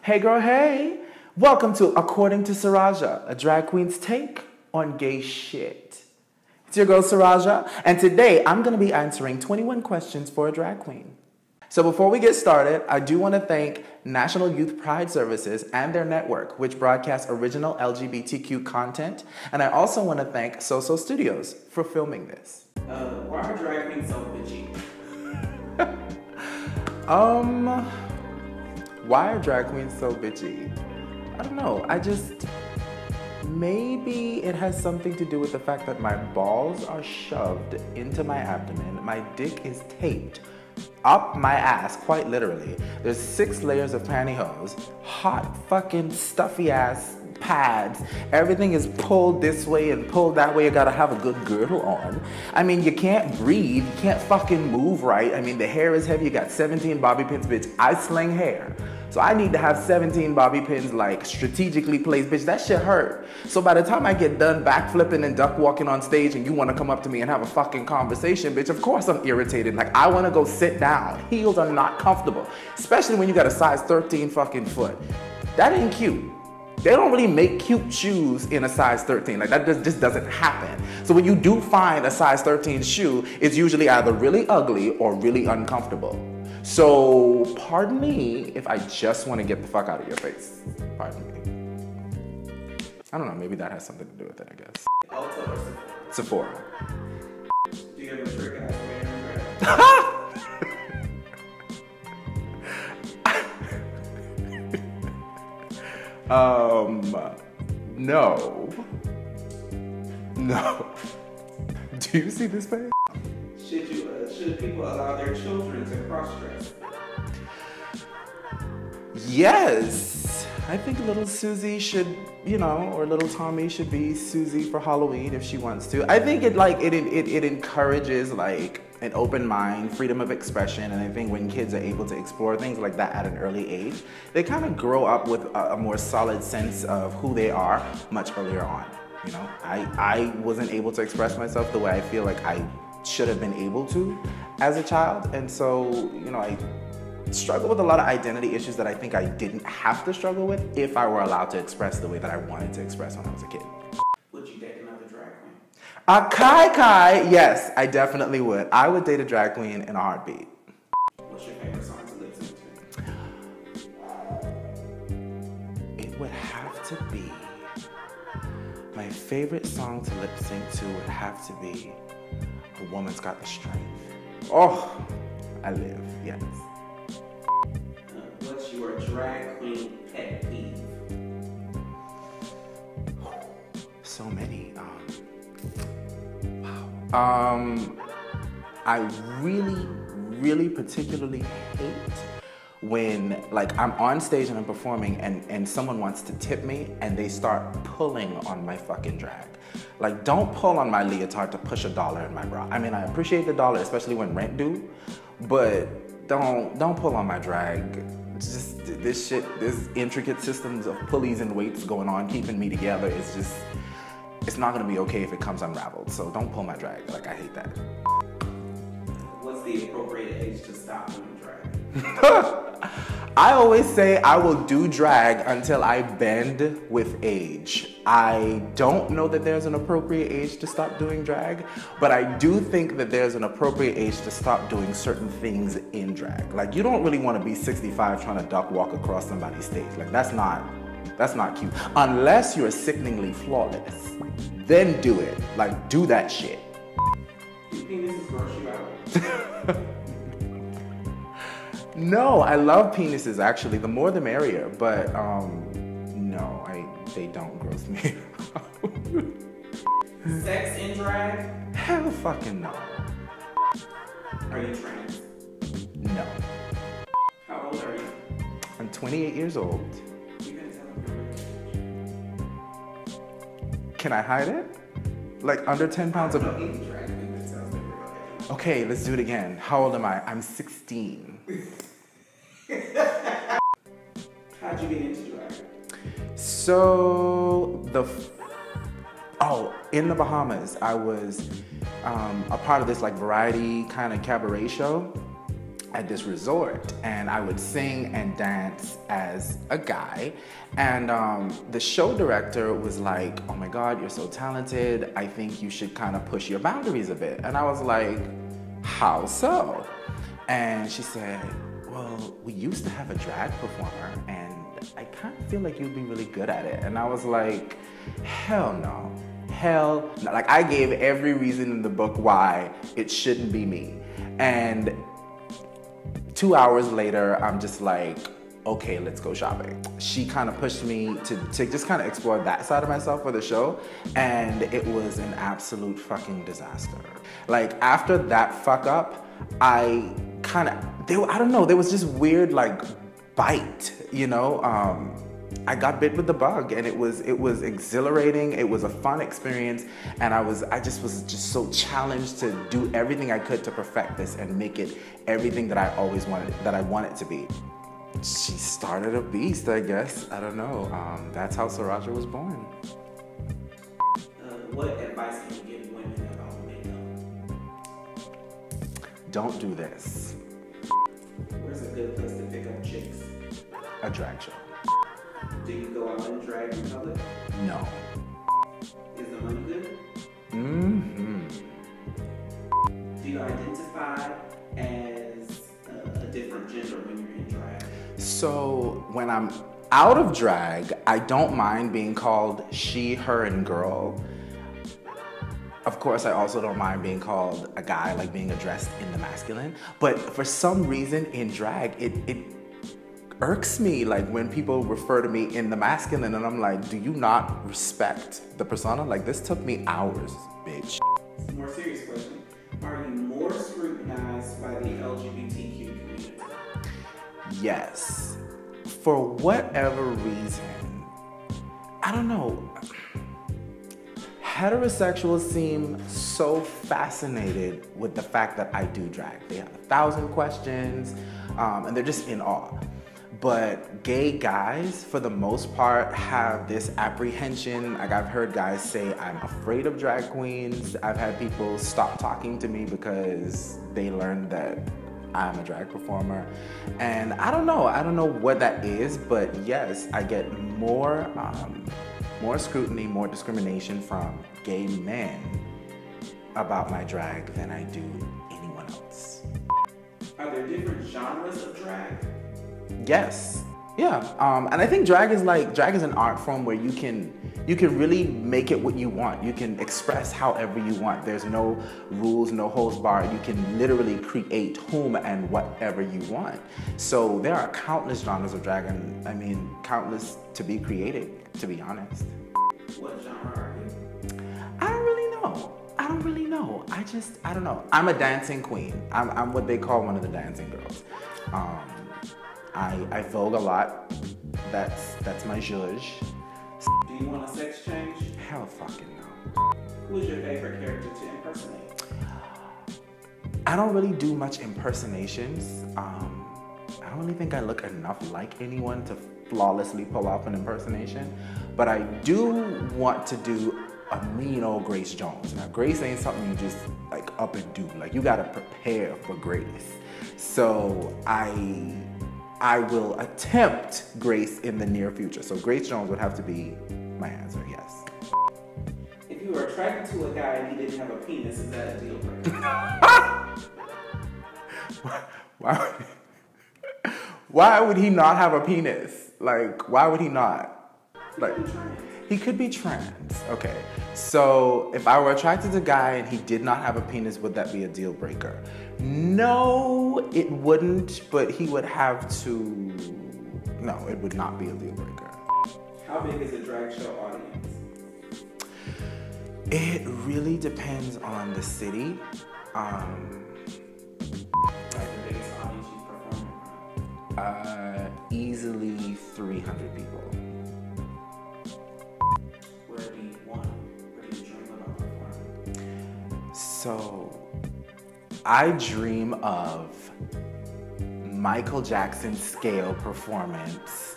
Hey girl, hey! Welcome to According to Saraja, a drag queen's take on gay shit. It's your girl Saraja, and today I'm going to be answering 21 questions for a drag queen. So before we get started, I do want to thank National Youth Pride Services and their network, which broadcasts original LGBTQ content, and I also want to thank Soso Studios for filming this. Why are drag queens so bitchy? Why are drag queens so bitchy? I don't know. Maybe it has something to do with the fact that my balls are shoved into my abdomen. My dick is taped up my ass, quite literally. There's 6 layers of pantyhose, hot fucking stuffy ass pads. Everything is pulled this way and pulled that way. You gotta have a good girdle on. I mean, you can't breathe. You can't fucking move right. I mean, the hair is heavy. You got 17 bobby pins, bitch. I sling hair. So I need to have 17 bobby pins like strategically placed, bitch. That shit hurt. So by the time I get done backflipping and duck walking on stage and you wanna come up to me and have a fucking conversation, bitch, of course I'm irritated. Like, I wanna go sit down. Heels are not comfortable, especially when you got a size 13 fucking foot. That ain't cute. They don't really make cute shoes in a size 13. Like, that just doesn't happen. So when you do find a size 13 shoe, it's usually either really ugly or really uncomfortable. So pardon me if I just want to get the fuck out of your face. Pardon me. I don't know, maybe that has something to do with it, I guess. Ulta or Sephora. Do you have a trick ass wearing No. No. Do you see this face? Should people allow their children to cross-dress? Yes. I think little Susie should, or little Tommy should be Susie for Halloween if she wants to. I think it encourages like an open mind, freedom of expression, and I think when kids are able to explore things like that at an early age, they kind of grow up with a more solid sense of who they are much earlier on. I wasn't able to express myself the way I feel like I should have been able to as a child, and so I struggle with a lot of identity issues that I think I didn't have to struggle with if I were allowed to express the way that I wanted to express when I was a kid. Would you date another drag queen? Kai, yes, I definitely would. I would date a drag queen in a heartbeat. What's your favorite song to lip sync to? It would have to be, my favorite song to lip sync to would have to be A Woman's Got the Strength. Oh, I live, yes. What's your drag queen pet peeve? So many. I really particularly hate when I'm on stage and I'm performing and someone wants to tip me and they start pulling on my fucking drag. Like, don't pull on my leotard to push $1 in my bra. I mean, I appreciate the $1, especially when rent due, but don't pull on my drag. Just this shit, this intricate systems of pulleys and weights going on, keeping me together, it's not gonna be okay if it comes unraveled. So don't pull my drag. Like, I hate that. What's the appropriate age to stop doing drag? I always say I will do drag until I bend with age. I don't know that there's an appropriate age to stop doing drag, but I do think that there's an appropriate age to stop doing certain things in drag. Like, you don't really want to be 65 trying to duck walk across somebody's stage. Like, that's not cute. Unless you're sickeningly flawless, then do it. Like, do that shit. Do penises gross you out? No, I love penises actually. The more the merrier, but no, they don't gross me out. Sex in drag? Hell fucking no. Are you trans? No. How old are you? I'm 28 years old. You gonna tell them your age? Can I hide it? Like, under 10 pounds of... No, any drag queen that tells them your age. Okay, let's do it again. How old am I? I'm 16. How'd you get into drag? So, in the Bahamas, I was a part of this like variety kind of cabaret show. at this resort, and I would sing and dance as a guy. And the show director was like, "Oh my God, you're so talented. I think you should kind of push your boundaries a bit." And I was like, "How so?" And she said, "Well, we used to have a drag performer, and I kind of feel like you'd be really good at it." And I was like, "Hell no. Hell no." Like, I gave every reason in the book why it shouldn't be me. And 2 hours later, I'm just like, okay, let's go shopping. She kind of pushed me to just kind of explore that side of myself for the show, and it was an absolute fucking disaster. Like, after that fuck up, I don't know, there was just weird like bite, you know? I got bit with the bug, and it was exhilarating. It was a fun experience, and I just was so challenged to do everything I could to perfect this and make it everything that I always wanted, that I want it to be. She started a beast, I guess. I don't know. That's how Sriracha was born. What advice can you give women about makeup? Don't do this. Where's a good place to pick up chicks? A drag show. Do you go out and drag in public? No. Is the money good? Mm-hmm. Do you identify as a different gender when you're in drag? So when I'm out of drag, I don't mind being called she, her, and girl. Of course, I also don't mind being called a guy, like being addressed in the masculine. But for some reason in drag, it irks me, like when people refer to me in the masculine, and I'm like, do you not respect the persona? Like, this took me hours, bitch. It's a more serious question. Are you more scrutinized by the LGBTQ community? Yes. For whatever reason, I don't know. Heterosexuals seem so fascinated with the fact that I do drag. They have 1,000 questions, and they're just in awe. But gay guys, for the most part, have this apprehension. Like, I've heard guys say, I'm afraid of drag queens. I've had people stop talking to me because they learned that I'm a drag performer. And I don't know what that is, but yes, I get more scrutiny, more discrimination from gay men about my drag than I do anyone else. Are there different genres of drag? Yes. Yeah. And I think drag is an art form where you can really make it what you want. You can express however you want. There's no rules, no holds barred. You can literally create whom and whatever you want. So there are countless genres of drag, and I mean, countless to be created, to be honest. What genre are you? I don't really know. I don't know. I'm a dancing queen. I'm what they call one of the dancing girls. I vogue a lot. That's my zhuzh. Do you want a sex change? Hell fucking no. Who is your favorite character to impersonate? I don't really do much impersonations. I don't really think I look enough like anyone to flawlessly pull off an impersonation. But I do want to do a mean old Grace Jones. Now, Grace ain't something you just like up and do. Like, you gotta prepare for Grace. So I will attempt Grace in the near future. So Grace Jones would have to be my answer, yes. If you were attracted to a guy and he didn't have a penis, is that a deal breaker? Why would he not have a penis? Like, why would he not? Like, he could be trans. Okay. So if I were attracted to a guy and he did not have a penis, would that be a deal breaker? No, it wouldn't, but he would have to. No, it would not be a deal breaker. How big is a drag show audience? It really depends on the city. What's the biggest audience you've performed in? Easily 300 people. Where do you dream about performing? So, I dream of Michael Jackson scale performance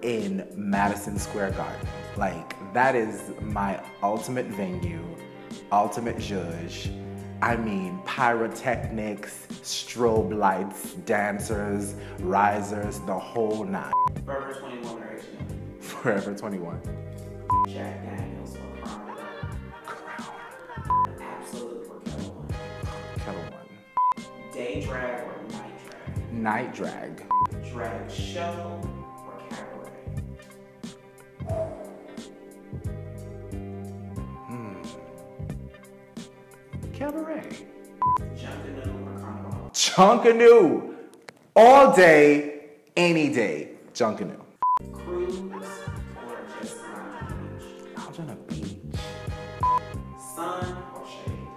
in Madison Square Garden. Like, that is my ultimate venue, ultimate zhuzh, I mean, pyrotechnics, strobe lights, dancers, risers, the whole nine. Forever 21 or H&M. Forever 21. Jack Daniels or Crown. Absolute or Kettle One. Kettle One. Day drag or night drag. Night drag. Drag show or cabaret. Cabaret. Junkanoo or Carnival. Junkanoo. All day, any day. Junkanoo. Cruise or just lounge on the beach. Lounge on a beach. Sun or shade.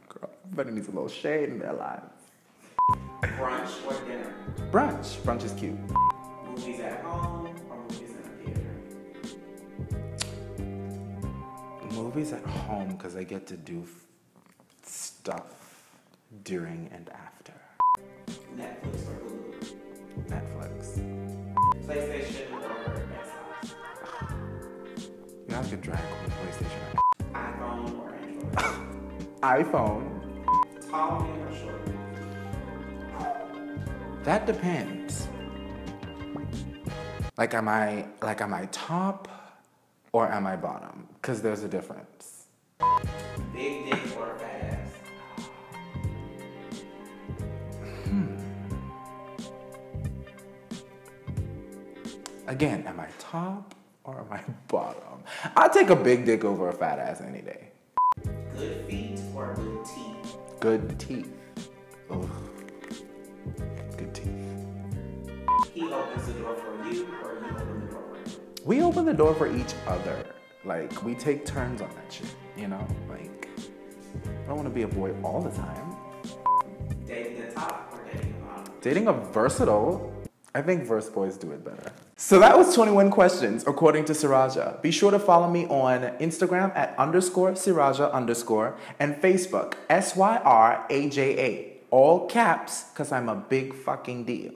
Girl, everybody needs a little shade in their lives. Brunch or dinner. Brunch. Brunch is cute. Movies at home or movies in a theater. Movies at home because I get to do stuff during and after. Netflix or Hulu. Netflix. PlayStation or Xbox. You have to drag on PlayStation. iPhone or Android. iPhone. Tall man or short man. That depends. Like am I top or am I bottom? Because there's a difference. Big dick or fat ass. Again, am I top or am I bottom? I'll take a big dick over a fat ass any day. Good feet or good teeth. Good teeth. Ugh. Good teeth. He opens the door for you or you open the door for him. We open the door for each other. Like, we take turns on that shit, you know? Like, I don't want to be a boy all the time. Dating a top or dating a bottom. Dating a versatile, I think verse boys do it better. So that was 21 questions, according to Siraja. Be sure to follow me on Instagram at _Siraja_ and Facebook, SYRAJA. All caps, because I'm a big fucking deal.